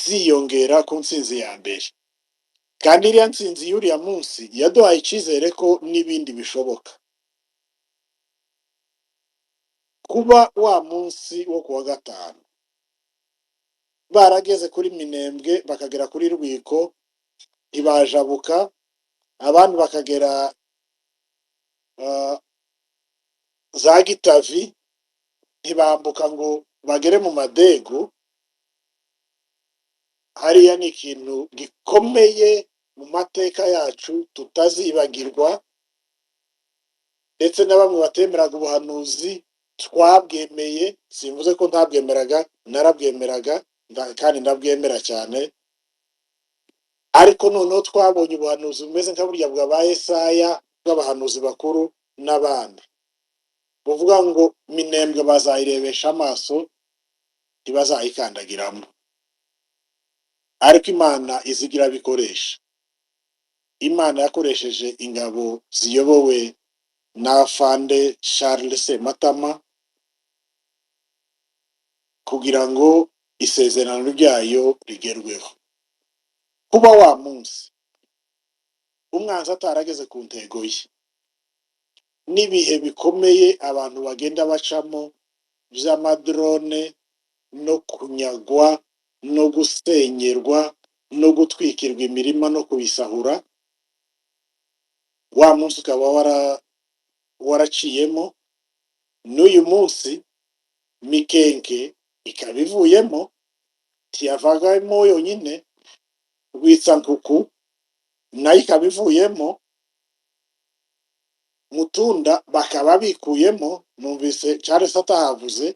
ziyongera ku ntsinzi ya mbere. Kandi iriya ntsinzi y'uriya munsi yaduhaye icyizere ko n'ibindi bishoboka. Kuba wa munsi wo kuwa gatanu barageze kuri Minembwe bakagera kuri Rwiko ntibajabuka, abandi bakagera za Gitavi ntibambuka ngo bagere mu Madegu. Hariya ni ikintu gikomeye mu mateka yacu tutazibagirwa, ndetse na bamwe batemeraga ubuhanuzi twabwemeye. Simvuze ko ntabwemeraga, narabwemeraga kandi ndabwemera cyane, ariko noneho twabonye ubuhanuzi bumeze nka burya bwa ba Yesaya bw'abahanuzi bakuru n'abandi buvuga ngo Minembwe bazayirebesha amaso ntibazayikandagiramo, ariko Imana izigira bikoresha. Imana yakoresheje ingabo ziyobowe na Afande Charles Sematama kugira ngo isezerano ryayo rigerweho. Kuba wa munsi umwanzi atarageze ku ntego ye, n'ibihe bikomeye abantu bagenda bacamo by'amadrone no kunyagwa no gusenyerwa no gutwikirwa imirima no kubisahura, wa munsi ukaba waraciyemo. N'uyu munsi Mikenke ikaba ivuyemo, ntiyavagamo yonyine, Rwitsankuku nayo ikaba ivuyemo, Mutunda bakaba bikuyemo, numvise Charles atahavuze,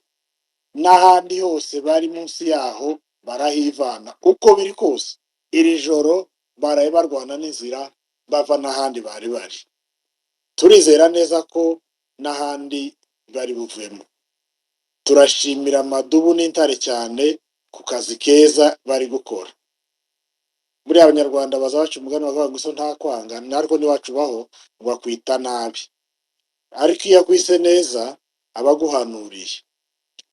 n'ahandi hose bari munsi yaho barahivana. Uko biri kose iri joro baraye barwana n'inzira bava n'ahandi bari bari. Turizera neza ko n'ahandi bari buvemo. Turashimira Madubu n'Intare cyane ku kazi keza bari gukora. Muri Abanyarwanda baza baca umugani bavuga ngo so nta kwanga, narwo n'iwacu baho ngo akwita nabi, ariko iyo akwise neza abaguhanuriye.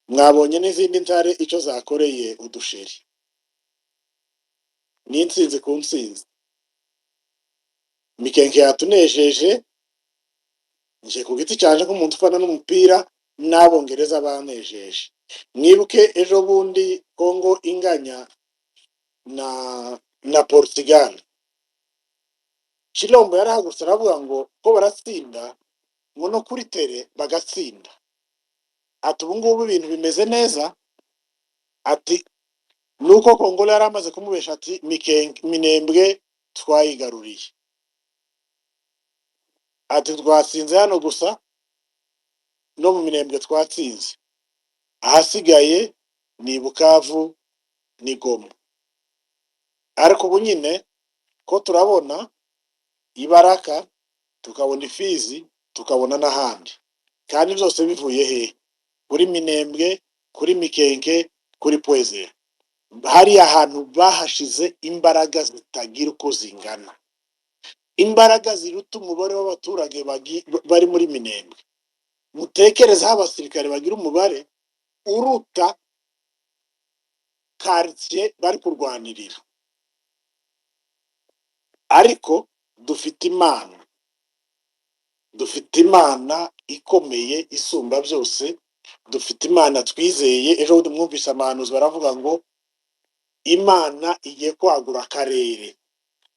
Mwabonye n'izindi ntare icyo zakoreye udusheri, n'intsinzi ku ntsinzi. Mikenke yatunejeje, nje ku giti cyanje nk'umuntu ufana n'umupira, n'Abongereza banejeje. Mwibuke ejo bundi Congo inganya na Portugal, Chilombo yarahagurutse aravuga ngo ko baratsinda ngo no kuri tere bagatsinda. Ati ubu ngubu ibintu bimeze neza, ati nuko Kongolo yari amaze kumubesha ati Minembwe twayigaruriye, ati twatsinze hano gusa, no mu Minembwe twatsinze, ahasigaye ni Bukavu ni Goma. Ariko ubu nyine ko turabona Ibaraka, tukabona Ifizi, tukabona n'ahandi, kandi byose bivuye he? Kuri Minembwe, kuri Mikenke, kuri Pwezera. Hariya ahantu bahashize imbaraga zitagira uko zingana, imbaraga ziruta umubare w'abaturage bari muri Minembwe. Mutekerezaho abasirikare bagira umubare uruta quartier bari kurwanirira. Ariko dufite Imana ikomeye isumba byose, dufite Imana twizeye. Ejo bundi mwumvise amahanuzi baravuga ngo Imana igiye kwagura akarere.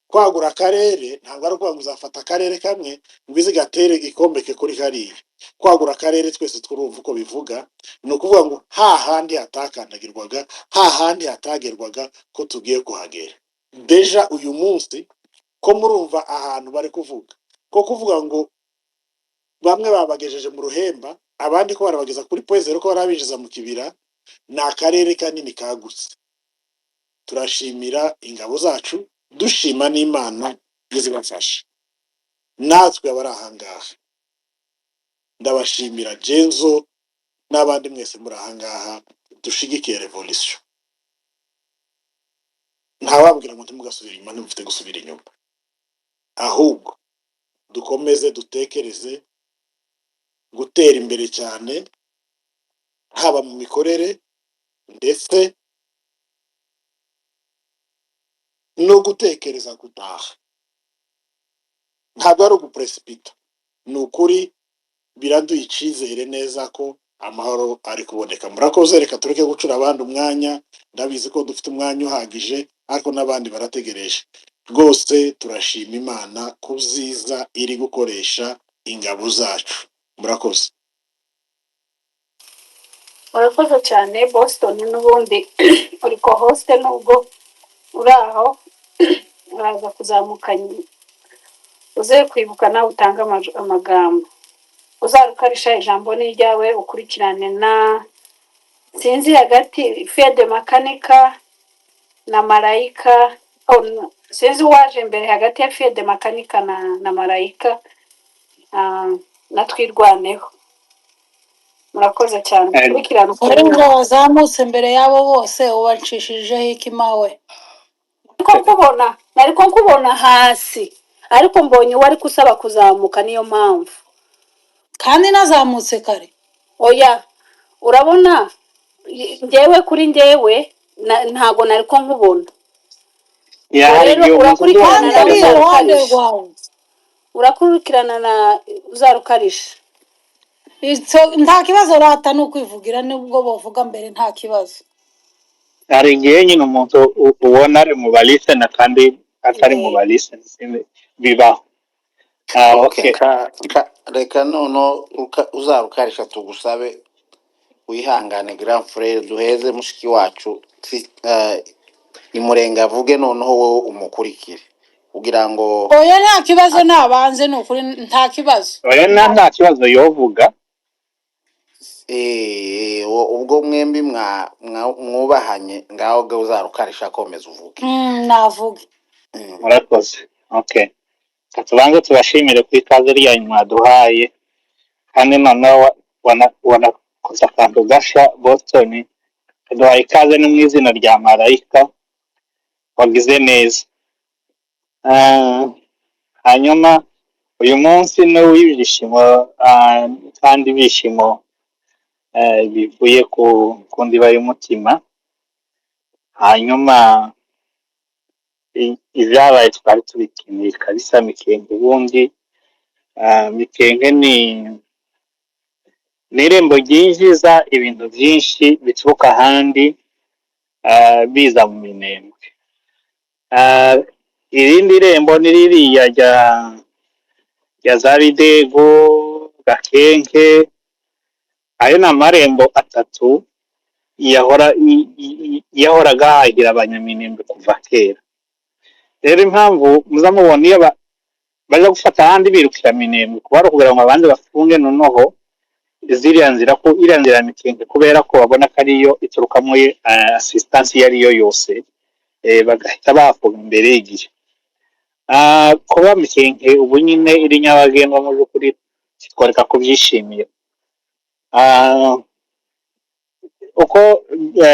Kwagura akarere ntabwo ari ukuvuga ngo uzafata akarere kamwe ngo ize gatere ikombeke kuri kariya. Kwagura akarere twese twurumva uko bivuga, ni ukuvuga ngo hahandi hatakandagirwaga, hahandi hatagerwaga ko tugiye kuhagera. Deja uyu munsi ko murumva ahantu bari kuvuga ko kuvuga ngo bamwe babagejeje mu Ruhemba, abandi ko barabageza kuri Pwezero, ko barabinjiza mu Kibira. Ni akarere kanini kagutse. Turashimira ingabo zacu, dushima n'Imana izibafasha. Natwe abari ahangaha ndabashimira Genzo n'abandi mwese muri ahangaha dushigikiye revolution. Ntawabwira ngo ntimugasubira inyuma, ntimufite gusubira inyuma, ahubwo dukomeze dutekereze gutera imbere cyane, haba mu mikorere ndetse no gutekereza gutaha, ntabwo ari ugupresipita. Ni ukuri biraduha icyizere neza ko amahoro ari kuboneka. Murakoze, reka tureke gucura abandi umwanya, ndabizi ko dufite umwanya uhagije ariko n'abandi barategereje. Rwose turashima Imana ku byiza iri gukoresha ingabo zacu. Murakoze. urakoze cyane Boston, n'ubundi uri ko host nubwo uri aho uraza kuzamuka uze kwibuka nawe utanga amagambo, uzarukarisha ijambo ni ryawe, ukurikirane na sinzi hagati Fede Makanika na Marayika. Sinzi waje mbere hagati ya Fede Makanika na Marayika, na twirwaneho. Murakoze cyane ukurikirana ngo wazamutse mbere yabo bose ubacishijeho ikima we. nariko nkubona hasi ariko mbonye wari kusaba kuzamuka, niyo mpamvu. Kandi nazamutse kare. Oya, urabona njyewe kuri njyewe ntago nariko nkubona. Rero urakurikirana na uzarukarisha. Nta kibazo, rata no kwivugira nubwo bavuga mbere nta kibazo. Hari igihe nyine umuntu ubona ari mu balisena kandi atari mu balisena bibaho. Okay. Reka nono uzarukarisha tugusabe wihangane grand frère, duheze mushiki wacu imurenga avuge noneho wowe umukurikire kugira ngo. Oya nta kibazo, nabanze nukuri nta kibazo. Oya nta kibazo yovuga. Ubwo mwembi mwubahanye ngaho ga uzarukarisha komeza uvuge. Navuge. Murakoze. Okay. Tubanze tubashimire ku ikaze ryanyu mwaduhaye, kandi noneho wanakoze akantu gasha Boston, kaduhaye ikaze no mu izina rya Marayika, wagize neza. Hanyuma uyu munsi ni uw'ibyishimo, kandi ibyishimo bivuye ku ndiba y'umutima. Hanyuma ibyabaye twari tubikeneye kabisa. Mikenge ubundi Mikenge ni irembo ryinjiza ibintu byinshi bituruka ahandi biza mu Minembwe. Irindi rembo ni ririya rya za Bidego, Gakenke. Ayo ni amarembo atatu yahoraga ahahira abanyaminembwe kuva kera. Rero impamvu muzamubona iyo baje gufata ahandi birukira Minembwe kuba kugira ngo abanze bafunge noneho iriya nzira Mikenge, kubera ko babona ko ariyo iturukamo assistance iyo ariyo yose, bagahita bafunga imbere y'igihe. Kuba Mikenge ubu nyine iri nyabagendwa mu by'ukuri twereka ko byishimiye. Uko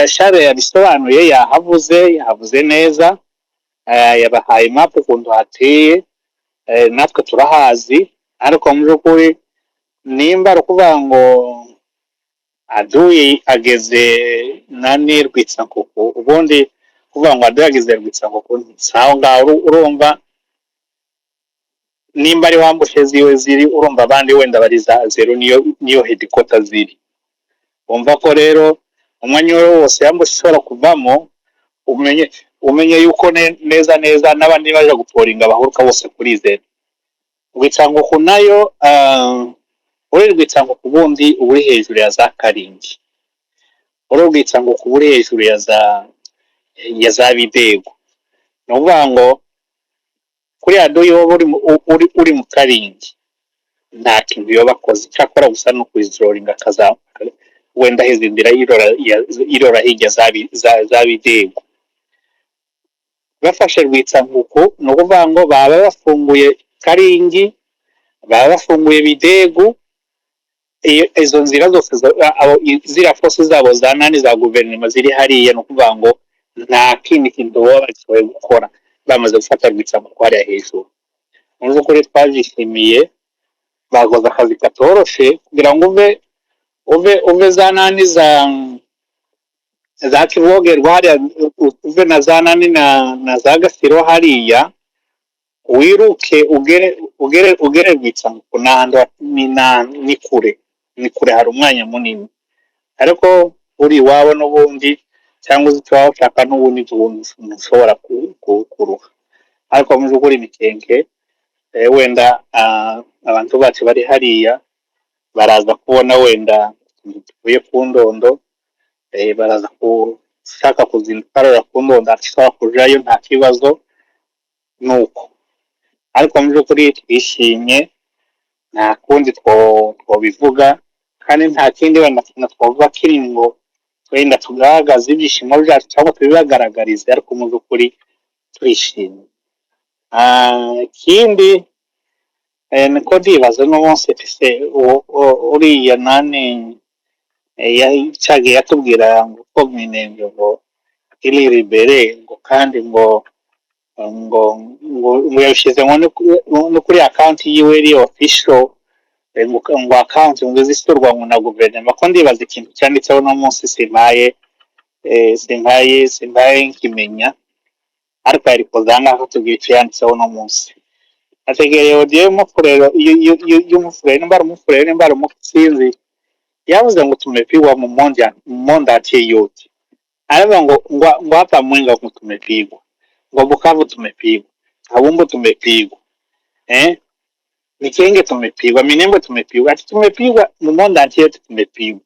Charles yabisobanuye yahavuze neza, yabahaye map ukuntu hateye, natwe turahazi, ariko mu by'ukuri nimba ari ukuvuga ngo aduye ageze nani Rwitsankoko, ubundi kuvuga ngo aduye ageze Rwitsankoko sawa ngaho, urumva nimba ari wambushe ziwe ziri, urumva abandi wenda bari za zero niyo headquarter ziri. Umva ko rero umwanya wose yambushe ushobora kuvamo, umenye yuko neza n'abandi baje guporinga bahuruka bose kuri zero. Rwitsankoko nayo uri Rwitsankoko ubundi uri hejuru ya za Karingi, uri Rwitsankoko uri hejuru ya za Bidego. Ni ukuvuga ngo kuri adoyi uri mu Karingi nta kintu yo bakoze, cyakora gusa no kwizoringa akaza wenda hezindira irora hirya za Bidego. Bafashe Rwitsankoko ni ukuvuga ngo baba bafunguye Karingi, baba bafunguye Bidego. Izo nzira zose ziriya force zabo za nani za guverinoma ziri hariya, ni ukuvuga ngo nta kindi kintu baba bashoboye gukora bamaze gufata Rwitsankoko hariya hejuru. Mu by'ukuri twabyishimiye, bakoze akazi katoroshe kugira ngo uve za nani za Kivogerwa hariya uve na za nani na za Gasiro hariya wiruke ugere Rwitsamuko ni kure hari umwanya munini ariko uri iwawe n'ubundi cyangwa uzi icyo ushaka n'ubundi ushobora kuruha ariko mu by'ukuri Mikenke wenda abantu bacu bari hariya baraza kubona wenda tuvuye ku ndondo baraza gushaka kuzinduka ku ndondo ashobora kujayo nta kibazo nuko ariko mu by'ukuri twishimye nta kundi twobivuga kandi nta kindi wenda twavuga kiri ngo wenda tugaragaze ibyishimo byacu cyangwa tubibagaragarize ariko mu by'ukuri turishimye ikindi niko ndibaza n'umunsi ese uriya nani yacagiye yatubwira ngo ko Minembwe ngo iri libere ngo kandi ngo yabishyize no kuri akawunti yiwe iri official ngo akawunti ngo zisurwa ngo na guverinoma ko ndibaza ikintu cyanditseho no munsi simpaye nkimenya ariko yari kuzanga ko tubwira icyo yanditseho no munsi ategereye audio y'umufurere nimba ari umutsinzi yavuze ngo tumepigwa mu monda yote aravuga ngo hapa Mwenga ngo tumepigwa ngo Bukavu tumepigwa Kabumbu tumepigwa Mikenge tumepigwa Minembwe tumepigwa ati tumepigwa mu monda yote tumepigwa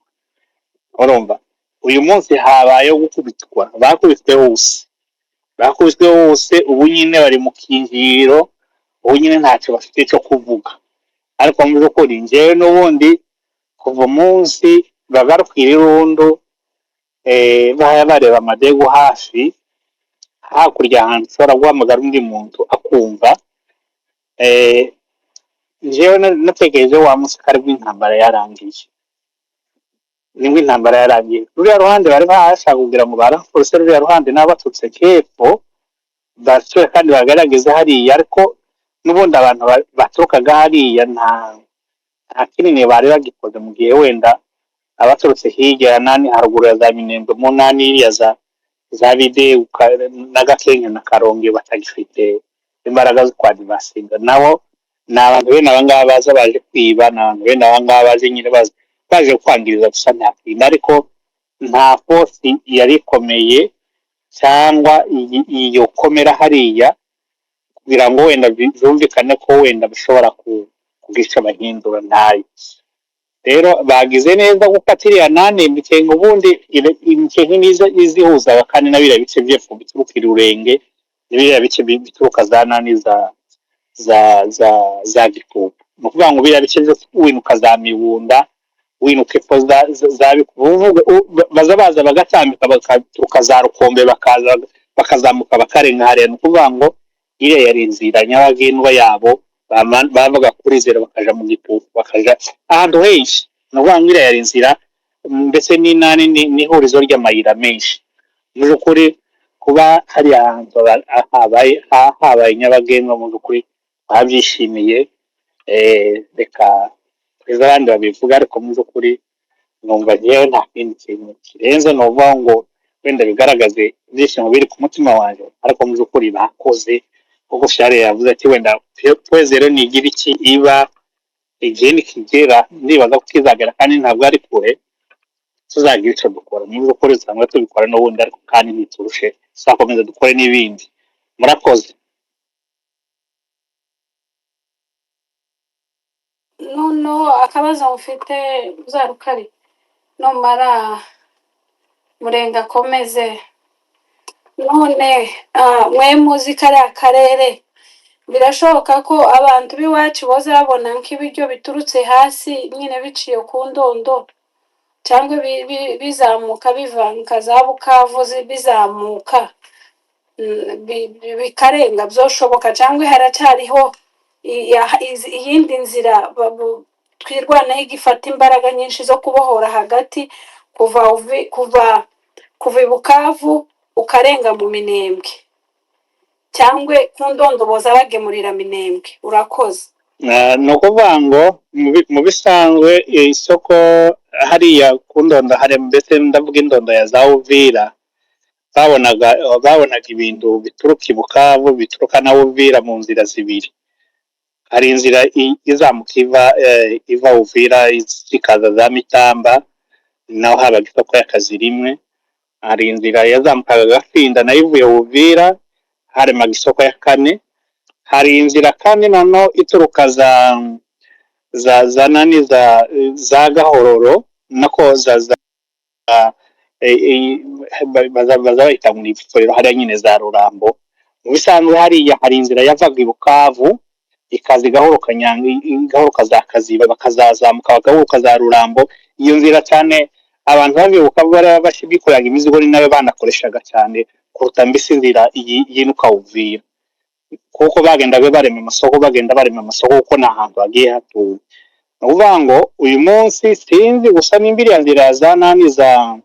urumva uyu munsi habayeho gukubitwa bakubiswe hose ubu nyine bari mu kinjiro ubu nyine ntacyo bafite cyo kuvuga ariko mu by'ukuri njyewe n'ubundi kuva umunsi bagarukira irundu bahaya bareba amadego hafi hakurya ahantu ushobora guhamagara undi muntu akumva njyewe natekereje wa munsi kari w'intambara yarangiye nibwo intambara yarangiye ruriya ruhande bari bahashaka kugira ngo baraforse ruriya ruhande n'abatutse kepfo basore kandi bagaragaza hariya ariko n'ubundi abantu baturukaga hariya nta kinini bari bagikoze mu gihe wenda abaturutse hirya nani haruguru ya za Minembwe mu nani iriya za Bide na Gakenke na Karongi batagifite imbaraga zo kwadivasinga nabo ni abantu bene abangaba baza baje kwiba ni abantu bene abangaba baje nyine baje kwangiriza gusa nta kintu ariko nta force yari ikomeye cyangwa iyo komera hariya kugira ngo wenda byumvikane ko wenda bishobora kugisha abahindura ntayo rero bagize neza gufata iriya nane Mikenke ubundi Mikenke nizo izihuza kandi na biriya bice by'epfo bituruka Irurenge n'ibiriya bice bituruka za nani za Gikubu ni ukuvuga ngo biriya bice byose winuka za Mibunda winuka epfo za baza bagatambika bakaturuka za Rukombe bakazamuka bakarenga hariya ni ukuvuga ngo iriya yari inzira nyabagendwa yabo bavuga kuri zero bakaja mu Gikubu bakaja ahantu henshi ni ukuvuga ngo iriya yari inzira ndetse n'inani n'ihurizo ry'amayira menshi mu by'ukuri kuba hari ahantu habaye nyabagendwa mu by'ukuri babyishimiye reka tweza abandi babivuga ariko mu by'ukuri numva ngewe nta kindi kintu kirenze ni ukuvuga ngo wenda bigaragaze ibyishimo biri ku mutima wanjye ariko mu by'ukuri bakoze kuko Share yavuze ati wenda tweze rero nigira iki iba igihe nikigera ndibaza ko kizagera kandi ntabwo ari kure tuzagira icyo dukora mu by'ukuri usanga tubikora n'ubundi ariko kandi ntiturushe tuzakomeza dukore n'ibindi murakoze noneho akabazo mfite uzarukari numara murenga akomeze none mwe muzi kariya karere birashoboka ko abantu b'iwacu boza babona nk'ibiryo biturutse hasi nyine biciye ku ndondo cyangwa bizamuka bivanka za Bukavu bizamuka bikarenga byoshoboka cyangwa haracyariho iyindi nzira twirwanaho igifata imbaraga nyinshi zo kubohora hagati kuva i Bukavu ukarenga mu Minembwe cyangwa ku ndondo boza bagemurira Minembwe urakoze ni ukuvuga ngo mu bisanzwe isoko hariya ku ndonda hari mbese ndavuga indondo ya za Uvira babonaga ibintu bituruka i Bukavu bituruka na Uvira mu nzira zibiri. Hari inzira izamuka iva Uvira ikaza za Mitamba naho habaga isoko y'akazi rimwe. Hari inzira yazamukaga Gafinda nayo ivuye Uvira haremaga isoko ya kane. Hari inzira kandi noneho ituruka za nani za Gahororo nako baza bahita muri itorero hariya nyine za Rurambo. Mu bisanzwe hariya hari inzira yavaga i Bukavu ikaza igahoruka za Kaziba bakazazamuka bagahuruka za Rurambo. Iyo nzira cyane abantu babibuka bikoreraga imizigo ni nayo banakoreshaga cyane kuruta mbese inzira yinuka Uvira, kuko bagendaga barema amasoko kuko nta hantu hagiye hatuwe. Ni ukuvuga ngo uyu munsi sinzi gusa n'imbiriya nzira za nani za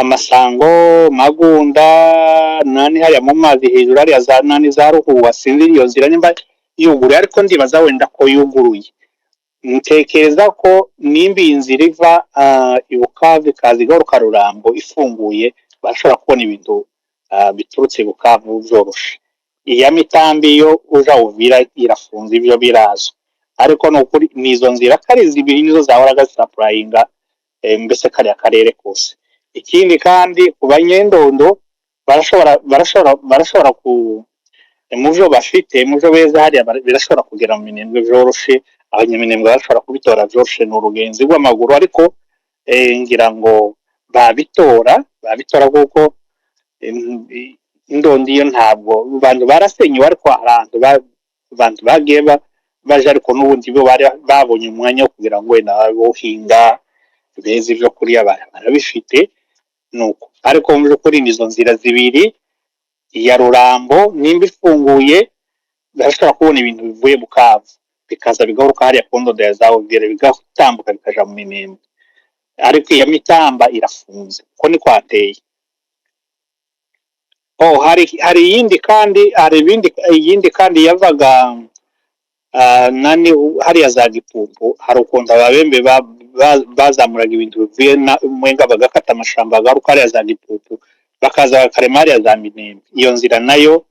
Masango Magunda nani hariya mu mazi hejuru hariya za nani za Ruhuha sinzi iyo nzira nimba yuguruye, ariko ndibaza wenda ko yuguruye. Ntekereza ko nimba iyi nzira iva i Bukavu ikaza igaruka Rurambo ifunguye bashobora kubona ibintu biturutse i Bukavu byoroshe. Iya Mitambi yo uja Uvira irafunze ibyo birazwa, ariko no kuri nizo nzira kari zibiri nizo zahoraga zisapurayinga mbese kariya karere kose. Ikindi kandi ku banyendondo barashobora ku mu byo bafite mu byo beza hariya birashobora kugera mu Minembwe byoroshe. Abanyaminembwe bashobora kubitora byoroshe ni urugenzi rw'amaguru, ariko ngira ngo babitora kuko indondo iyo ntabwo abantu barasenyewe, ariko ahantu abantu bagiye baje, ariko n'ubundi bo bari babonye umwanya wo kugira ngo wenda bohinga beza ibyo kurya barabifite nuko. Ariko mu by'ukuri nizo nzira zibiri ya Rurambo nimba ifunguye barashobora kubona ibintu bivuye Bukavu bikaza bigaruka hariya ku ndondo ya za Uvira bigatambuka bikaja mu Minembwe, ariko iya Mitamba irafunze ko ni kwateye. Hari iyindi kandi yavaga nani hariya za Gipupu. Hari ukuntu ababembe bazamuraga ibintu bivuye mwenga bagakata amashamba bagaruka hariya za Gipupu bakaza bakarema hariya za Minembwe. Iyo nzira nayo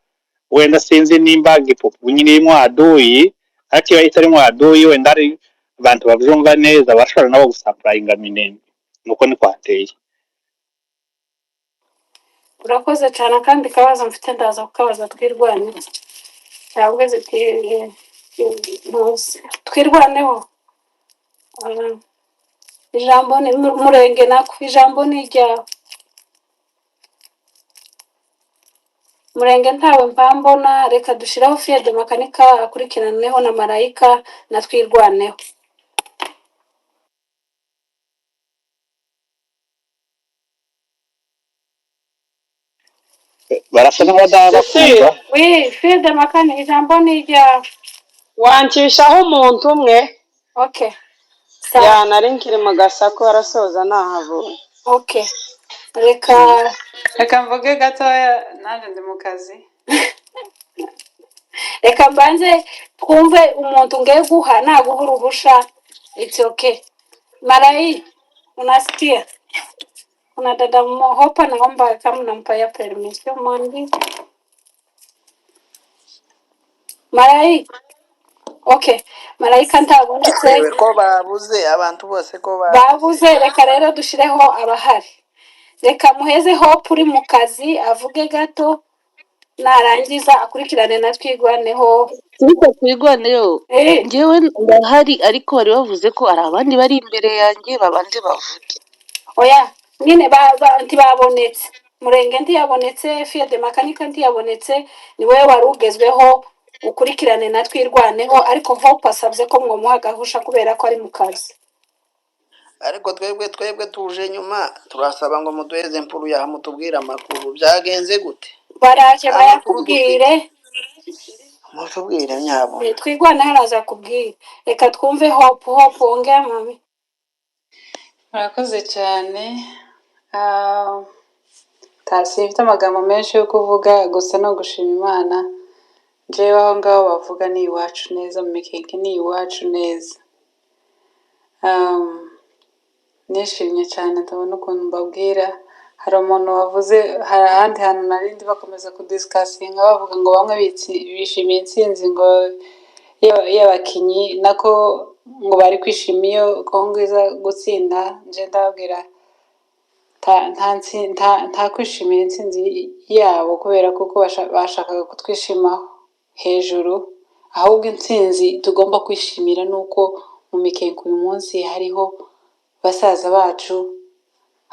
wenda sinzi nimba Gipupu nyine irimo aduyi, ariko iyo itarimo aduyi wenda ari abantu babyumva neza bashobora nabo gusapurayinga Minembwe, nuko ni kwateye. urakoze cyane. kandi kabazo mfite ndaza kukabaza twirwanira cyangwa twirwaneho. Ijambo ni Murenge nako ijambo ni iryawe. Murenge ntawe mpambona, reka dushiraho Fiede Makanika akurikiraneho na Marayika na twirwaneho. Barasa n'abadabakumva. Fiede Makanika ijambo ni iryawe. Wankishaho umuntu umwe. Okay. Nari nkiri mu gasako arasoza nahabonye. Okay. Reka mvuge gatoya nanjye ndi mu kazi. Reka mbanze twumve umuntu ngiye guha naguha uruhusha. It's okay. Marai, unasikia? Kuna dada Hopa naomba kama nampa ya permission mwandi. Marai. Okay. Marayika ntabonetse ko babuze abantu bose ko babuze. Reka rero dushireho abahari. Reka muheze Hope uri mu kazi avuge gato, narangiza akurikirane na twirwaneho. Twirwaneho ngewe ndahari, ariko bari bavuze ko ari abandi bari imbere yanjye babanje bavuge. Oya nyine ntibabonetse. Murenge ntiyabonetse, Fiede Makanika ntiyabonetse, ni wowe wari ugezweho ukurikirane na twirwaneho, ariko Hope asabye ko mwomuha gahusha kubera ko ari mu kazi. ariko twebwe tuje nyuma turasaba ngo muduheze impuru ya mutubwira amakuru byagenze gute. Baraje bayakubwire. Mutubwire nyabo. Twirwaneho araza kubwira. Reka twumve Hope ongea mami. Murakoze cyane. Simfite amagambo menshi yo kuvuga, gusa no gushima Imana njyewe aho ngaho bavuga ni iwacu neza, mu Mikenke ni iwacu neza. Nishimye cyane ndabona ukuntu mbabwira. Hari umuntu wavuze, hari ahandi hantu narindi bakomeza kudisikasinga bavuga ngo bamwe bishimiye intsinzi ngo y'abakinnyi, nako ngo bari kwishima iyo Kongo iza gutsinda. nje ndababwira nta kwishimira intsinzi yabo, kubera kuko bashakaga kutwishimaho hejuru, ahubwo intsinzi tugomba kwishimira nuko mu Mikenke uyu munsi hariho basaza bacu,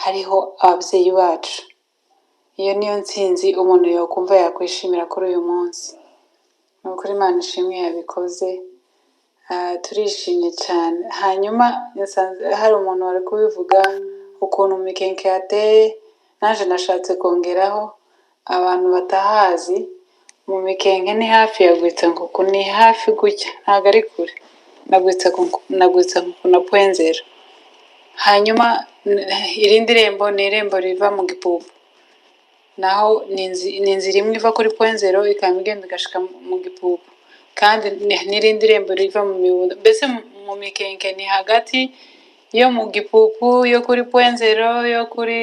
hariho ababyeyi bacu. Iyo niyo ntsinzi umuntu yokumva yakwishimira kuri uyu munsi. Ni ukuri Imana ishimwe yabikoze. Turishimye cyane. Hanyuma hari umuntu wari kubivuga ukuntu mu Mikenke hateye, naje nashatse kongeraho abantu batahazi. Mu Mikenke ni hafi ya Rwitsankuku, ni hafi gutya, ntabwo ari kure na Rwitsankuku na Pwenzero. Hanyuma irindi rembo ni irembo riva mu Gipupu, naho ni inzira imwe iva kuri Pwenzero ikaba igenda igashika mu Gipupu, kandi n'irindi rembo riva mu Mibunda. Mbese mu Mikenke ni hagati yo mu Gipupu, yo kuri Pwenzero, yo kuri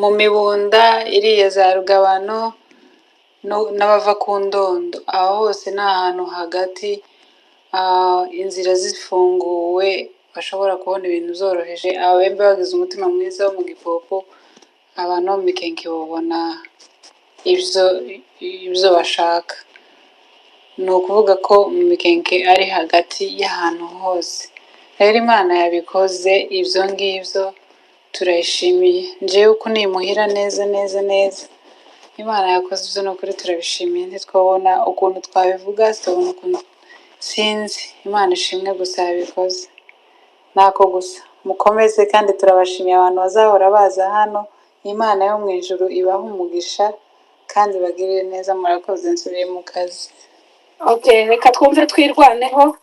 mu Mibunda, iriya za Rugabano n'abava ku Ndondo. Aho hose ni ahantu hagati, inzira zifunguwe bashobora kubona ibintu zoroheje. Abembe bagize umutima mwiza wo mu Gipupu, abantu bo mu Mikenke babona ibyo bashaka. Ni ukuvuga ko mu Mikenke ari hagati y'ahantu hose. Rero Imana yabikoze ibyo ngibyo, turayishimiye. Njyewe uko nimuhira neza neza neza, Imana yakoze ibyo ni ukuri turabishimiye. Ntitwabona ukuntu twabivuga, tutabona ukuntu, sinzi. Imana ishimwe gusa yabikoze. Ntako gusa mukomeze, kandi turabashimiye abantu bazahora baza hano. Imana yo mu ijuru ibaha umugisha kandi bagirire neza. Murakoze, nsubiye mu kazi. Okay, reka twumve twirwaneho.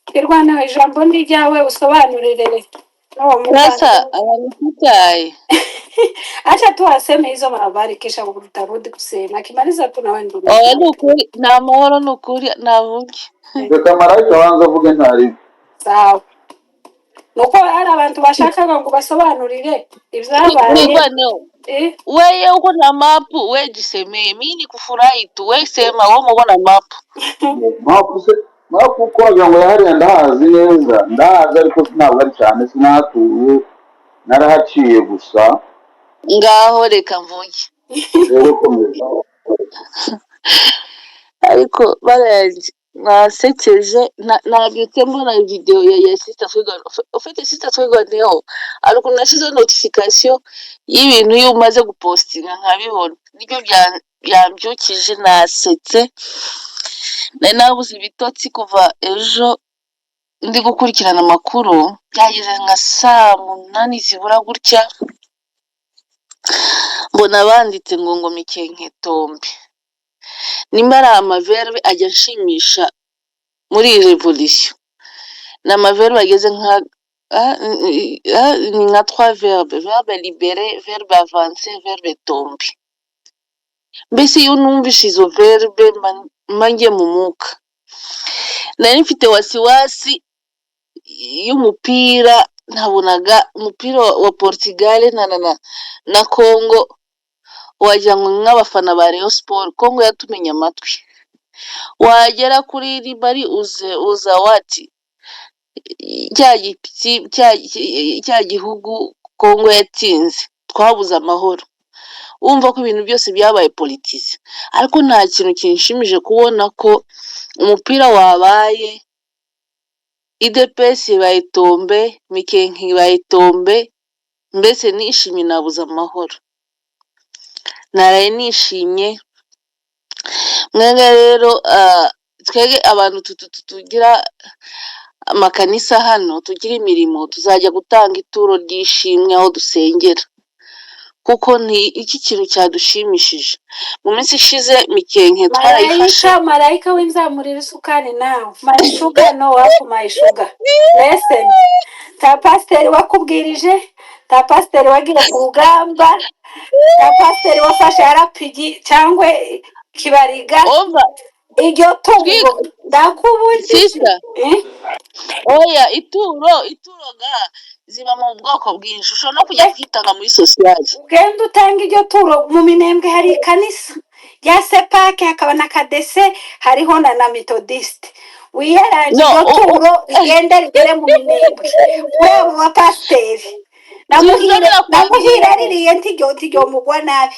Twirwaneho, ijambo ni ryawe, usobanurire Sasa ananikutai. Acha tu aseme hizo habari kisha utarudi kusema. Akimaliza tu na wewe ndio. Ni ukuri, ni amahoro, ni ukuri navuge. Reka marayika wanza avuge ntari. Sawa. Nuko hari abantu bashakaga ngo basobanurire ibyabaye. Wewe uko na mapu, wewe jisemeye. Mimi nikufurahi tu, wewe sema wewe mubona mapu. Mapu ko wagira ngo yahariya ndahazi neza, ndahazi ariko ntabwo ari cyane, sinahatuye, narahaciye gusa. Ngaho reka mvuge. Rero komeza. Ariko baraje nasekeje, nabyutse mbona video ya Sister Twigone. Ufite Sister Twigone ho ariko nashize notification y'ibintu iyo umaze gupostinga nkabibona, nibyo byambyukije, nasetse. Nabuze ibitotsi kuva ejo ndi gukurikirana amakuru, byageze nka saa 8 zibura gutya, mbona banditse ngo Mikenke tombe. Nimba ari amaverbe ajya nshimisha muri iyi revolution, ni amaverbe ageze nka ni nka 3 verbe: verbe libere, verbe avance, verbe tombe. Mbese iyo numvishe izo verbe manje mu muka, nari mfite wasiwasi y'umupira. Nabonaga umupira wa Portugal na Congo, wagira ngo nk'abafana ba Rayon Sport. Congo yatumenya amatwi, wagera kuri ribari uza wati cya gihugu Congo yatsinze, twabuze amahoro. Wumva ko ibintu byose byabaye politize, ariko nta kintu kinshimije kubona ko umupira wabaye, IDPS bayitombe, Mikenke bayitombe. Mbese nishimye, nabuze amahoro, naraye nishimye. Mwenge rero twege abantu tugira amakanisa hano, tugira imirimo, tuzajya gutanga ituro ryishimwe aho dusengera, kuko ni iki kintu cyadushimishije. Mu minsi ishize Mikenke twarayifashe. Marayika w'inzamurira isukari nawe. My sugar no wafu my sugar. Listen. Ta pastor wakubwirije, ta pastor wagiye ku rugamba, ta pastor wafashe arapigi cyangwa kibariga umva iryo turo twiga ndakubujije sisa oya ituro ga ziba mu bwoko bwinshi ushobora no kujya kwitanga muri sosiyete ugenda utanga iryo turo mu minembwe hari ikanisa rya sepake hakaba na kadese hariho na metodisite wiyeranje no iryo turo rigende rigere mu minembwe ureba uwa pasiteri namuhire nakwambia ririye ntiryo mugwa nabi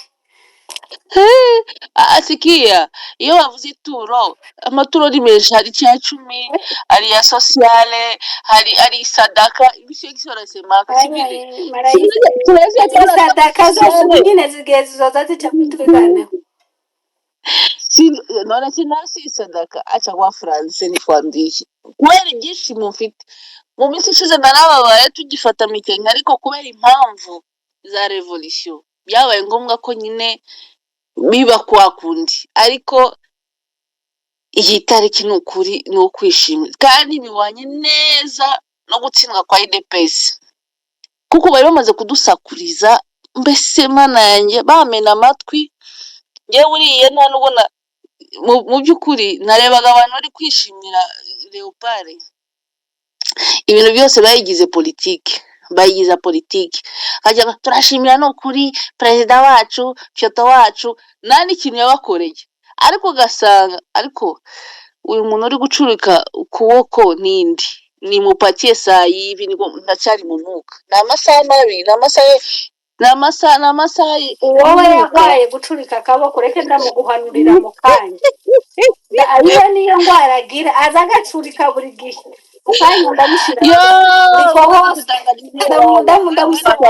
asikia iyo bavuze ituro amaturo ni menshi hari icya cumi hari iya sosiyale hari sadaka ibisiyo kisorasemaka sibili tunaweza kuona kama sadaka zose ubu sosiyale nyine zigiye zizoza zica tubiganeho naona sinasi sadaka acha kwa France nikwambie kweli ibyishimo mfite mu minsi ishize narababaye tugifata mikenke ariko kubera impamvu za revolution byabaye ngombwa ko nyine biba kwa kundi ariko iyi tariki ni ukuri ni ukwishimira kandi bibanye neza no gutsindwa kwa IDPS kuko bari bamaze kudusakuriza mbese mana yanjye bamena amatwi ngewe uriye nta nubona mu by'ukuri narebaga abantu bari kwishimira Leopard ibintu byose bayigize politiki hajya turashimira no kuri perezida wacu Kyoto wacu nta n'ikintu yabakoreye ariko ugasanga ariko uyu muntu uri gucurika ukuboko n'indi ni mupakiye saa y'ibi ndacyari mu mwuka ni amasaha mabi ni amasaha wowe yarwaye gucurika akaboko reka ndamuguhanurira mu kanya iyo niyo ndwara agira aza agacurika buri gihe mu kanya ndamushyira uriko hose ndamusaba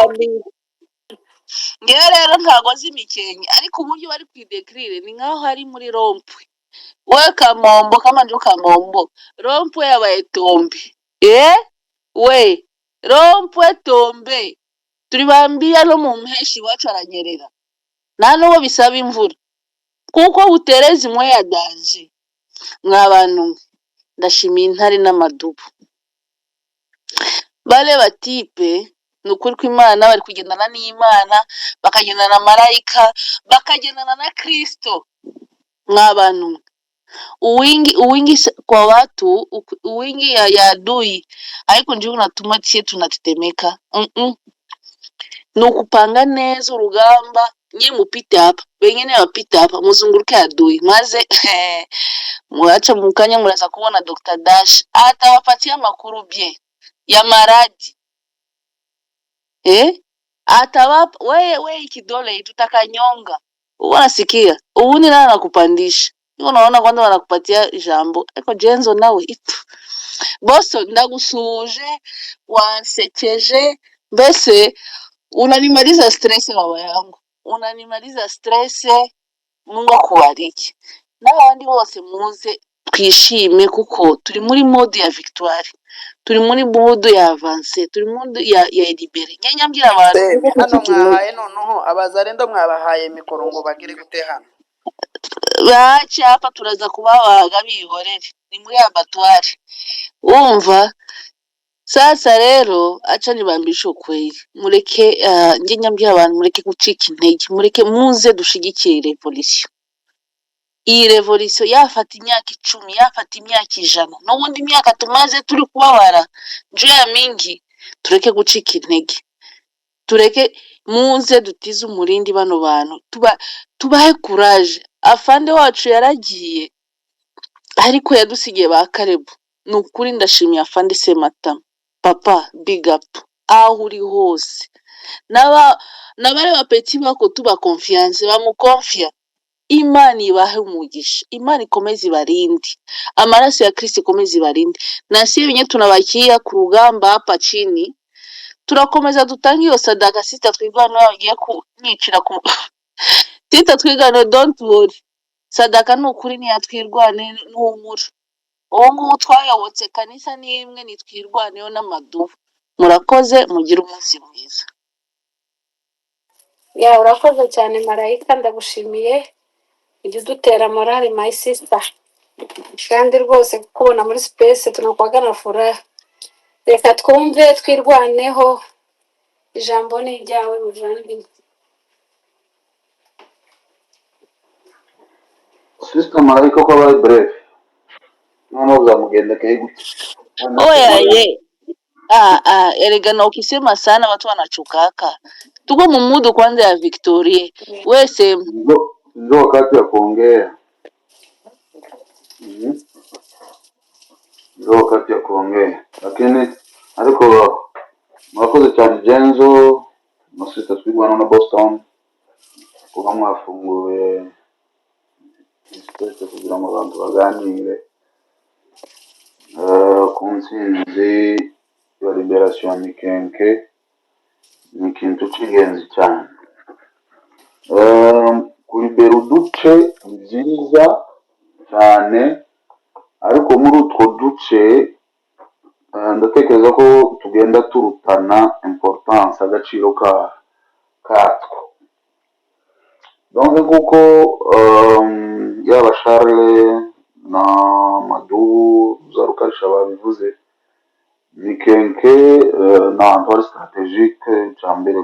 ngewe rero ntabwo azi imikenke ariko uburyo bari kwidekirire ni nkaho hari muri rompwe we kamombo kamanje kamombo rompwe yabaye tombe we rompwe tombe turi bambia no mu mpeshi iwacu aranyerera nta n'uwo bisaba imvura kuko butereza imwe ya danje mwabantu ndashimiye intare n'amadubu bale batipe ni ukuri kw'Imana bari kugendana n'Imana bakagendana na marayika bakagendana na Kristo mwabantu uwingi kwa watu uwingi ya adui haiko ndio unatuma tie tunatetemeka ni ukupanga neza urugamba nyine mupite hapa wengine wapite hapa muzunguruke adui maze mwacha mukanya muraza kubona Dr. Dash atawapatia makuru bye ya maradi atawapa wewe kidole tutakanyonga unasikia ubu ni nani anakupandisha unaona kwanza wanakupatia jambo ariko Jenzo nawe itu boso ndagusuje wansekeje mbese unanimaliza stress baba yangu unanimaliza stress Mungu akubariki n'abandi bose muze twishime kuko turi muri mode ya victoire turi muri mode ya avance turi mode ya libere nyanyambira abantu hano mwahaye noneho abazarendo mwabahaye mikoro ngo bagire gute hano bacyapa turaza kubabaga bihorere ni muri abatware umva sasa rero acha nibambisha ukweli mureke nge nyambira abantu mureke gucika intege mureke muze dushigikire revolution iyi revolution yafata imyaka 10 yafata imyaka 100 n'ubundi imyaka tumaze turi kubabara njya mingi tureke gucika intege tureke muze dutize umurindi bano bantu tubahe courage afande wacu yaragiye ariko yadusigiye ba Karebu nukuri ndashimiye afande Semata papa big up aho uri hose nabare bapeti bako tuba confiance bamukonfia Imani ibahe umugisha Imani ikomeze ibarindi amaraso ya Kristo ikomeze ibarindi nasi binye tunabakia ku rugamba hapa chini turakomeza dutanga iyo sadaka sita twigano yagiye kunyicira ku sita twigano don't worry sadaka nukuri ni yatwirwane n'umura uwo twayobotse kanisa nimwe nitwirwaneyo n'amadubu murakoze mugira umunsi mwiza ya urakoze cyane marayika ndagushimiye ujye udutera morale my sister kandi rwose kubona muri space tunakwagana furaha reka twumve twirwaneho ijambo ni ryawe muvandimwe sister marayika ko abaye bref noneho uzamugendekeye gute Oya ye. Erega na ukisema sana watu wanachukaka. Tuko mumudu kwanza ya Victoria. We sema. ndio wakati ya kuongea. Mhm. Ndio wakati ya kuongea, lakini ariko mwakoze cyane Genzo masita twigwana na Boston kuba mwafunguye space kugira ngo abantu baganire ku ntsinzi ya liberation ya Mikenke. Ni ikintu cy'ingenzi cyane. Kuribera uduce ni byiza cyane, ariko muri utwo duce ndatekereza ko tugenda turutana importance, agaciro katwo. Donc kuko yaba Charles na Madu Zarukarisha babivuze, Mikenke ni ahantu hari strategique cya mbere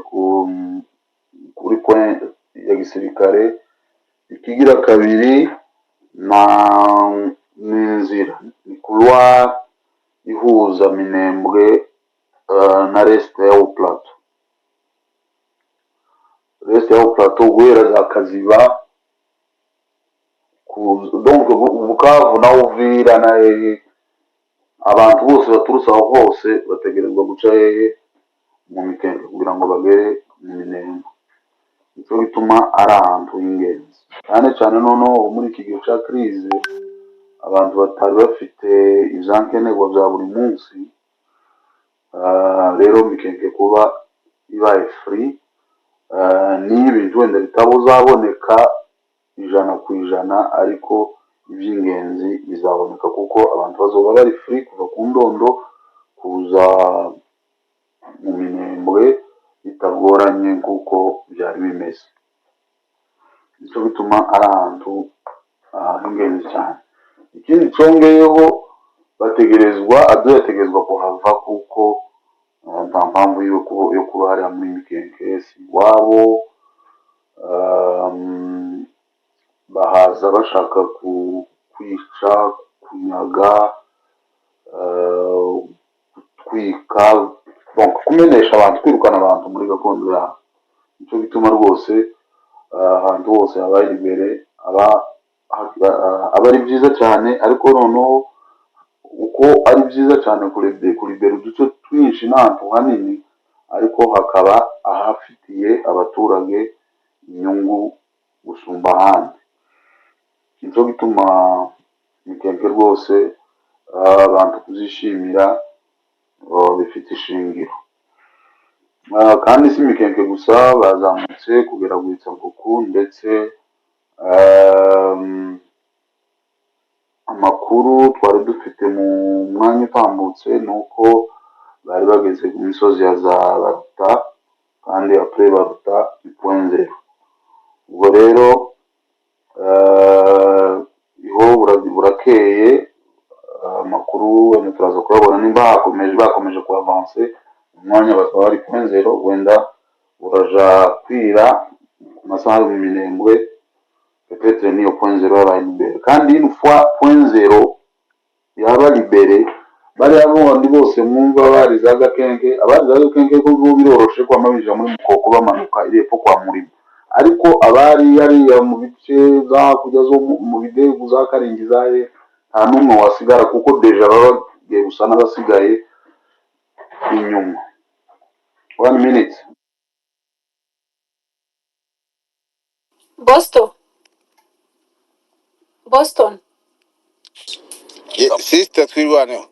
kuri point ya gisirikare. Ikigira kabiri ni inzira, ni couloir ihuza Minembwe na reste ya Plateau. Reste ya Plateau guhera za Kaziba donc Bukavu na Uvira na abantu bose baturutse aho hose bategerezwa guca mu Mikenke kugira ngo bagere mu Minembwe. Nicyo bituma ari ahantu h'ingenzi cyane cyane. Noneho muri iki gihe cya crise abantu batari bafite ivyankenerwa bya buri munsi, rero Mikenke kuba ibaye free ni ibintu wenda bitabuzaboneka 100%, ariko iby'ingenzi bizaboneka kuko abantu bazoba bari free kuva ku ndondo kuza mu Minembwe bitagoranye nk'uko byari bimeze. Nicyo bituma ari ahantu h'ingenzi cyane. Ikindi cyongeyeho yategerezwa kuhava kuko nta mpamvu yo kuba hariya muri Mikenke si iwabo. Bahaza bashaka kwica, kunyaga, gutwika, kumenesha abantu, kwirukana abantu muri gakondo yabo. Nicyo bituma rwose ahantu hose habaye imbere aba ari byiza cyane, ariko noneho uko ari byiza cyane kuribera uduce twinshi n'ahantu hanini, ariko hakaba ahafitiye abaturage inyungu gusumba ahandi. Nicyo bituma Mikenke rwose abantu kuzishimira bifite ishingiro. Kandi si Mikenke gusa, bazamutse kugera Rwitsakuku, ndetse amakuru twari dufite mu mwanya utambutse ni uko bari bageze ku misozi ya za Baruta, kandi apure Baruta ni point zero. Ubwo rero iho burakeye, amakuru wenda turaza kuyabona nimba bakomeje kuavanse. Umwanya bakaba bari point zero, wenda uraja kwira ku masaha yo mu Minembwe, peut-être niyo point zero yabaye imbere. Kandi une fois point zero yaba libere, bariya bondi bose mwumva bari za Gakenke, abari za Gakenke ko biroroshe ko amabija muri Mukoko bamanuka irepfo kwa Murima, ariko abari yari mu bice za kujya zo mu bidegu za Karingi zaye nta numwe wasigara, kuko deja bagiye gusa n'abasigaye inyuma. 1 minute. Boston Sister twirwaneho.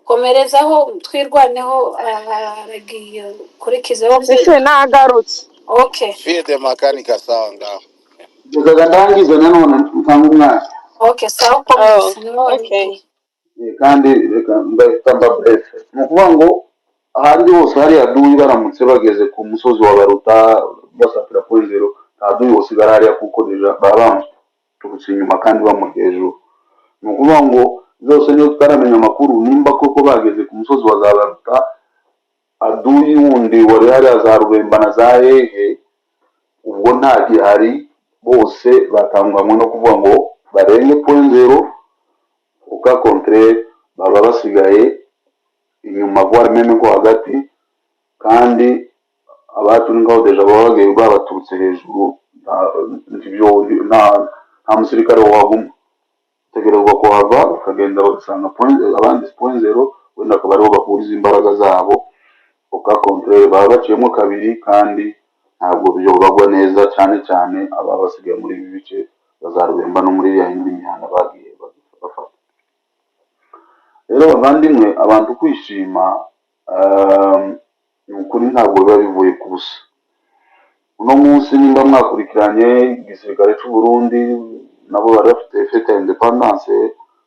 komerezaho twirwaneho, aragiye kurikizaho. ese nagarutse. Okay. Fie de makanika sawa ngaho. Ngezaga ndangiza nanone mpanga umwanya. Okay, sawa Okay. Kandi reka ndahita bref. Ni ukuvuga ngo ahandi hose hari aduyi baramutse bageze ku musozi wa Baruta basatira point zero, nta duyi usigara hariya kuko deja baba turutse inyuma kandi bamuri hejuru. Ni ukuvuga ngo zose niyo tutaramenya amakuru nimba koko bageze ku musozi wa za Baruta, aduyi wundi wari hariya za Rubemba na za Hehe ubwo nta gihari, bose batangwamwe no kuvuga ngo barenge point zero uka contraire baba basigaye inyuma voire meme ko hagati kandi abacu ngaho deja baba bagiye babaturutse hejuru nta musirikare waguma tegerezwa kuhava ukagenda bagasanga abandi point zero wenda akaba ariho bahuriza imbaraga zabo uka contraire baba baciyemo kabiri kandi ntabwo byobagwa neza cyane cyane aba basigaye muri ibi bice bazarwemba no muri ya yindi mihanda bagiye bafata. Rero bavandimwe abantu kwishima ni ukuri ntabwo biba bivuye ku busa. Uno munsi nimba mwakurikiranye igisirikare cy'u Burundi nabo bari bafite fete ya independance,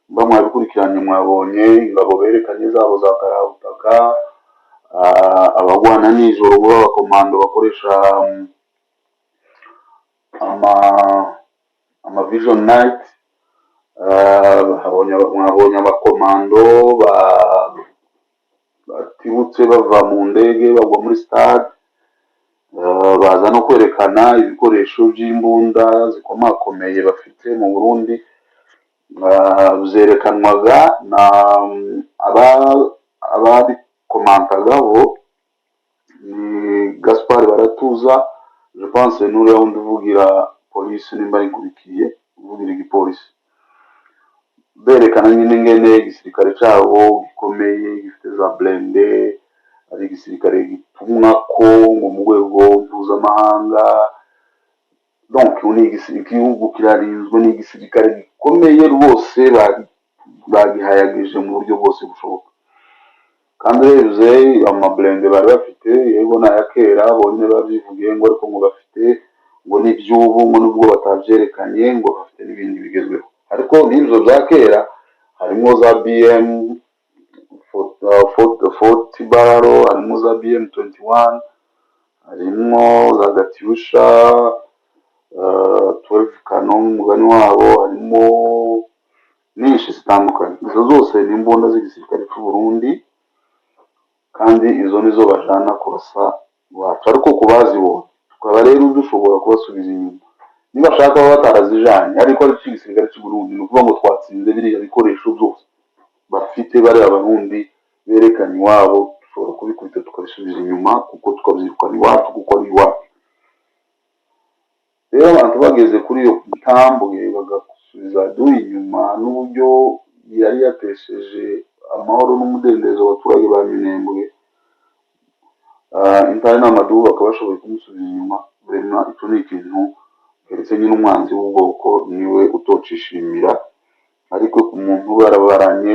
mba mwabikurikiranye mwabonye ingabo berekanye zabo za karabutaka, abagwana nijoro b'abakomando bakoresha ama vision night, mwabonye abakomando batibutse bava mu ndege bagwa muri stade, baza no kwerekana ibikoresho by'imbunda zikomakomeye bafite mu Burundi, byerekanwaga na ababikomantaga ni Gaspard Baratuza, je pense n'uriya wundi uvugira polisi nimba ikurikiye uvugira igipolisi, berekana nyine ngene igisirikare cyabo gikomeye gifite za blende, ari igisirikare gitumwa ko ngo mu rwego mpuzamahanga, donc igihugu kirarinzwe, ni igisirikare gikomeye rwose bagihayagije mu buryo bwose bushoboka. Kandi urebye amablende bari bafite yego n'aya kera bonyine babyivugiye ngo ariko ngo bafite ngo n'iby'ubu ngo nubwo batabyerekanye ngo bafite n'ibindi bigezweho, ariko n'ibyo bya kera harimo za BM 40 baro, harimo za BM 21, harimo za Gatyusha 12 Canon umugani wabo, harimo nyinshi zitandukanye. Izo zose ni imbunda z'igisirikare cy'u Burundi kandi izo nizo bajana kurasa iwacu, ariko kubazibonye tukaba rero dushobora kubasubiza inyuma niba bashaka baba batarazijanye, ariko ari igisirikare cy'u Burundi ni ukuvuga ngo twatsinze biriya bikoresho byose bafite bari abarundi berekanye iwabo, dushobora kubikubita tukabisubiza inyuma kuko tukabyirukana iwacu kuko ari iwacu. Rero abantu bageze kuri iyo ntambwe bagasubiza duyi inyuma n'uburyo yari yatesheje amahoro n'umudendezo abaturage ba Minembwe, intare n'amadu bakaba bashoboye kumusubiza inyuma. Rero icyo ni ikintu keretse nyine umwanzi w'ubwoko niwe utocishimira, ariko ku muntu barabaranye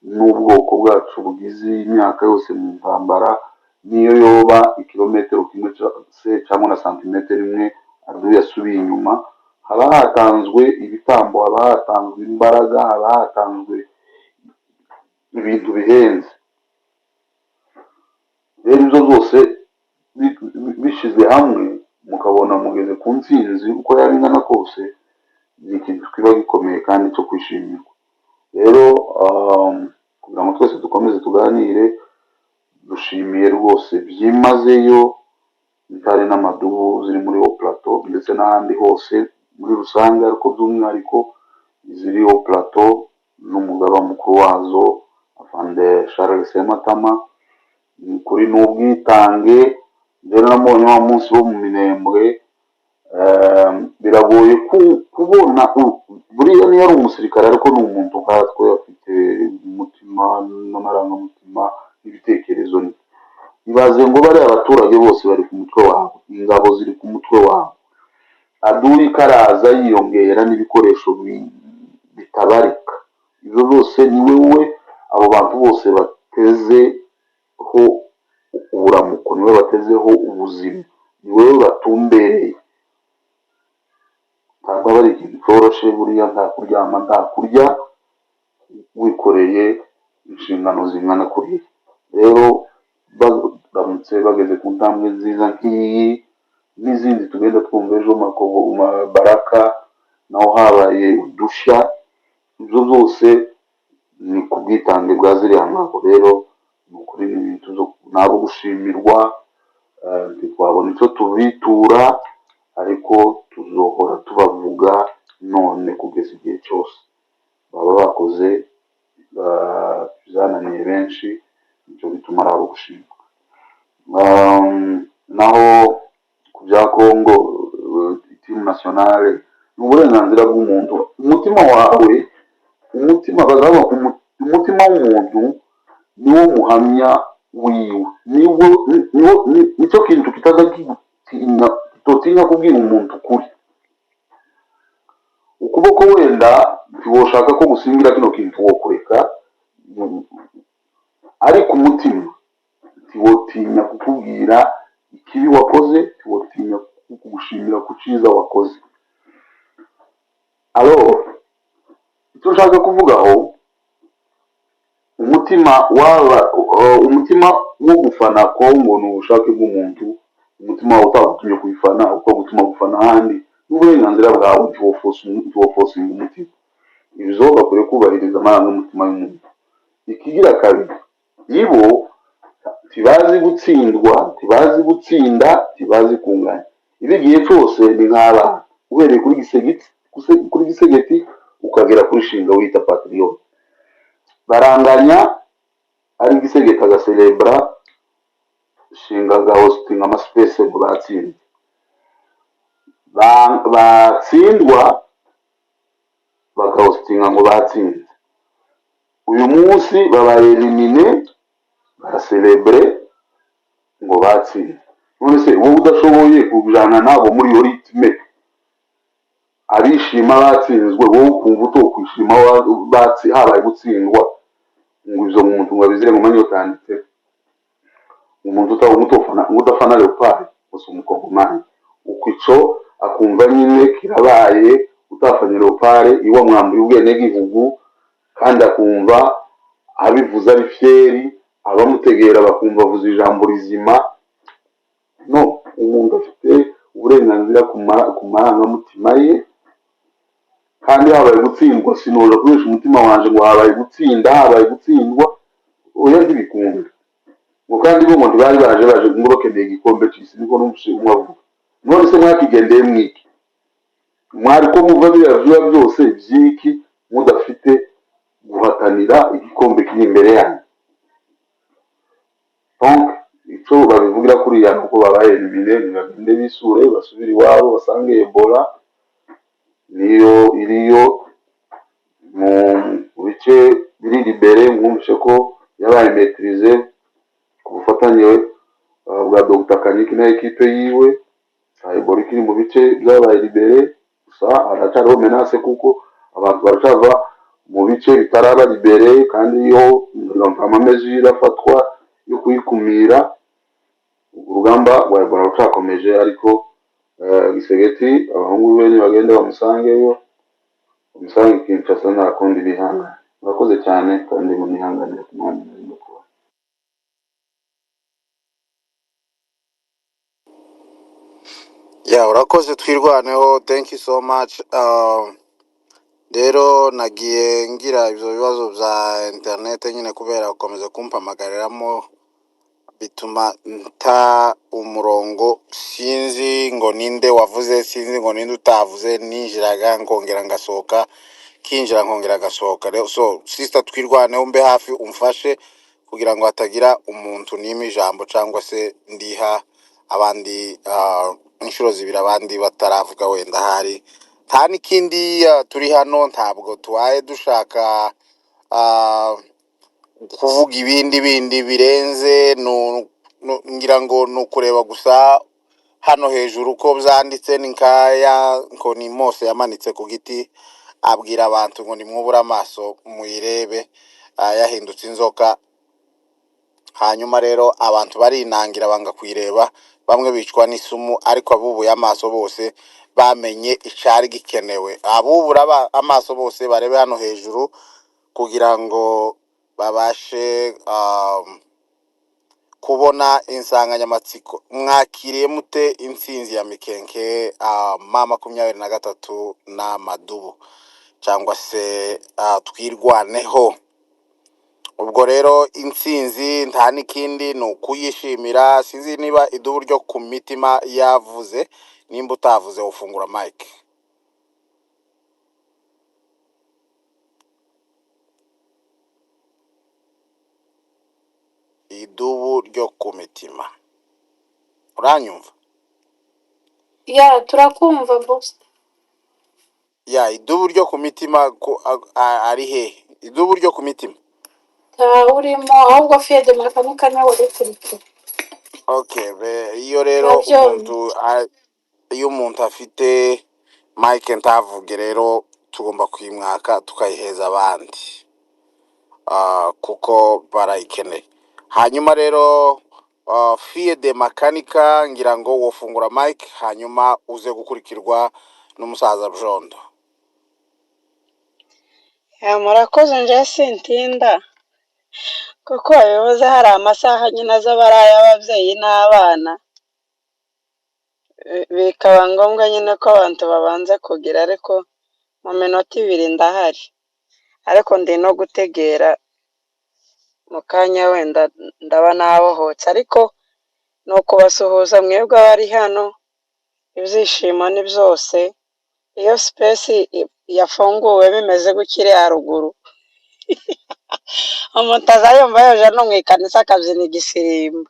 n'ubwoko bwacu bugize imyaka yose mu ntambara, niyo yoba ikilometero kimwe cyangwa na santimetero imwe adu yasubiye inyuma, haba hatanzwe ibitambo, haba hatanzwe imbaraga, haba hatanzwe ibintu bihenze. Rero ibyo byose bishize hamwe mukabona mugeze ku ntsinzi uko yaba ingana kose, ni ikintu kiba gikomeye kandi cyo kwishimirwa. Rero kugira ngo twese dukomeze tuganire, dushimiye rwose byimazeyo intare n'amadubu ziri muri Haut Plateau ndetse n'ahandi hose muri rusange, ariko by'umwihariko ziri Haut Plateau n'umugaba mukuru wazo Afande Charles Sematama, ni kuri n'ubwitange. Rero namubonye wa munsi wo mu Minembwe, biragoye kubona buriya niyo ari umusirikare ariko ni umuntu nkatwe, afite umutima n'amarangamutima n'ibitekerezo. Ibaze ngo bari abaturage bose bari ku mutwe wabo, ingabo ziri ku mutwe wabo, aduri karaza yiyongera n'ibikoresho bitabarika, ibyo byose ni wewe abo bantu bose batezeho uburamuko, niwe batezeho ubuzima, ni wewe batumbereye. Ntabwo aba ari ikintu cyoroshye buriya, nta kuryama nta kurya wikoreye inshingano zingana kuriya. Rero baramutse bageze ku ntambwe nziza nk'iyi n'izindi tugenda twumva ejo Baraka naho habaye udushya, ibyo byose ni ku bwitange bwa ziriya ngabo. Rero ni ukuri ni ibintu nabo gushimirwa, ntitwabona icyo tubitura, ariko tuzohora tubavuga none kugeza igihe cyose baba bakoze byananiye benshi, nicyo bituma ari abo gushimwa. Naho ku bya Congo, timu nationale ni uburenganzira bw'umuntu. Umutima wawe, umutima bazaba umutima w'umuntu niwo muhamya wiwe, nicyo kintu kitaza kitotinya kubwira umuntu ukuri. Ukuboko wenda ntiwoshaka ko gusingira kino kintu wo kureka, ariko umutima ntiwotinya kukubwira ikibi wakoze, ntiwotinya kugushimira ku cyiza wakoze. Icyo nshaka kuvugaho, umutima wo gufana Kongo ni ubushake bw'umuntu. Umutima wawe utagutumye kuyifana, ukagutuma gufana ahandi, n'uburenganzira bwawe ntiwofosinga umutima. Ibyo bakwiye kubahiriza amarangamutima y'umuntu. Ikigira kabiri, ibo ntibazi gutsindwa, ntibazi gutsinda, ntibazi kunganya. Ibi igihe cyose ni nk'abana, uhereye kuri gisegeti ukagera kuri shinga wita patriote. Baranganya, ari gisegeti agaserebra, shinga agahositinga amasipesi ngo batsinze. Batsindwa bagahositinga ngo batsinze. Uyu munsi babaye elimine, baraserebre ngo batsinze. None se wowe udashoboye kujana nabo muri yo ritme, abishima batsinzwe, wowe ukumva utokwishima habaye gutsindwa, ngo ibyo umuntu ngo abizire ngo manye utanditse. Umuntu udafana Leopard gusa umukongomani, uko ico akumva nyine kirabaye, utafanye Leopard iwa mwambuye ubwenegihugu, kandi akumva abivuza ari fieri, abamutegera bakumva avuza ijambo rizima. No, umuntu afite uburenganzira ku marangamutima ye, kandi habaye gutsindwa sinoza kubesha umutima wanje ngo habaye gutsinda, habaye gutsindwa, oya ntibikunda. Ngo kandi bo ngo ntibari baje ngo bakeneye igikombe cy'isi, niko numvise umwe avuga. None se mwakigendeye mwiki? Mwari ko muva biriya vyuya byose vyiki mudafite guhatanira igikombe kiri imbere yanyu? Donc icyo babivugira kuriya nuko babaye elimine, ntibagende bisure basubire iwabo basange Ebola niyo iriyo mu bice biri libere. Mwumvishe ko yabaye maîtrisé ku bufatanye bwa Dr Kanyiki na ekipe yiwe. Ebola ikiri mu bice byabaye libere, gusa haracyariho menace kuko abantu baracava mu bice bitaraba libere, kandi yo amamezi irafatwa yo kuyikumira. Urugamba rwa Ebola rucakomeje, ariko gisegeti abahungu be bagenda bamusangeyo, umusange Kinshasa nta kundi bihangana. Murakoze cyane kandi munihanganire ku mwanya murimo kuba. Urakoze Twirwaneho, thank you so much. Rero nagiye ngira ibyo bibazo bya internet nyine kubera gukomeza kumpamagariramo, bituma nta umurongo, sinzi ngo ninde wavuze, sinzi ngo ninde utavuze, ninjiraga nkongera ngasohoka, kinjira nkongera ngasohoka. Rero so sister Twirwaneho, mbe hafi umfashe kugira ngo hatagira umuntu nima ijambo cyangwa se ndiha abandi inshuro zibiri abandi bataravuga. Wenda hari nta n'ikindi turi hano, ntabwo tubaye dushaka kuvuga ibindi birenze, ngira ngo ni ukureba gusa hano hejuru uko byanditse. Ni nkaya ngo ni Mose yamanitse ku giti abwira abantu ngo nimwubure amaso muyirebe, yahindutse inzoka. Hanyuma rero abantu barinangira banga kuyireba, bamwe bicwa n'isumu, ariko abubuye amaso bose bamenye icyari gikenewe. Abubura amaso bose barebe hano hejuru kugira ngo babashe kubona insanganyamatsiko. Mwakiriye mute intsinzi ya Mikenke M23 n'Amadubu cyangwa se Twirwaneho? Ubwo rero intsinzi nta n'ikindi ni ukuyishimira. Sinzi niba idubu ryo ku mitima yavuze, nimba utavuze ufungura mic. mitima. Uranyumva? ya turakumva boss. Ya, idubu ryo ku mitima ari he? Idubu ryo ku mitima. nta urimo ahubwo fiede makanika nawe uretse Okay, iyo rero nabyo iyo umuntu afite mike ntavuge rero tugomba kuyimwaka tukayiheza abandi kuko barayikeneye. Hanyuma rero fiede makanika ngira ngo wofungura mike hanyuma uze gukurikirwa n'umusaza Bjondo. murakoze nje sintinda kuko bivuze hari amasaha nyine az'abaraye ababyeyi n'abana bikaba ngombwa nyine ko abantu babanza kugira, ariko mu minota 2 ndahari, ariko ndi no gutegera mu kanya wenda ndaba nabohotse, ariko ni ukubasuhuza mwebwe abari hano. Ibyishimo ni byose iyo space yafunguwe bimeze gukire haruguru umuntu azayumva yoje no mu ikanisa akabyina igisirimba,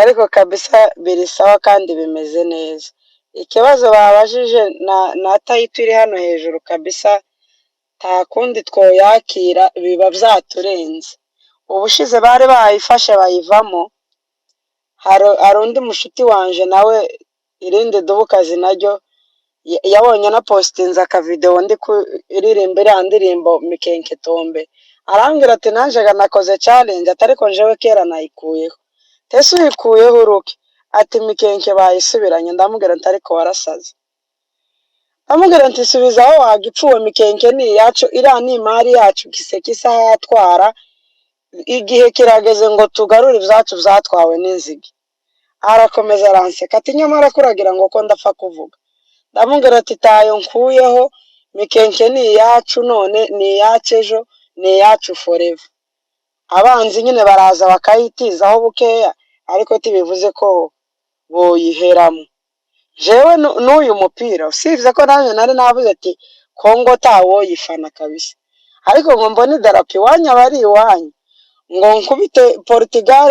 ariko kabisa biri sawa kandi bimeze neza. Ikibazo babajije na tayito iri hano hejuru kabisa nta kundi twoyakira, biba byaturenze. Ubushize bari bayifashe bayivamo, hari undi mushuti wanje nawe irindi dubukazi naryo yabonye na postinze akavideo ndi iririmba iriya ndirimbo Mikenke Tombe, arambwira ati nanjye nakoze challenge ariko njewe kera nayikuyeho. Tese uyikuyeho uruke? Ati Mikenke bayisubiranye. Ndamubwira nti ariko warasaze. Ndamubwira nti subiza aho wagipfuwe, Mikenke ni yacu, iriya ni imari yacu giseke isaha yatwara, igihe kirageze ngo tugarure ibyacu byatwawe n'inzige. Arakomeza aranseka ati nyamara kuragira ngo ko ndapfa kuvuga. Ndamubwira ati tayo nkuyeho, Mikenke ni yacu none, ni yacu ejo, ni yacu forever. Abanzi nyine baraza bakayitizaho bukeya, ariko tibivuze ko boyiheramo. Jewe n'uyu mupira usibye ko nanjye nari navuze ati Kongo tawo yifana kabisa, ariko ngo mbone idarapo iwanyu abari iwanyu, ngo nkubite Portugal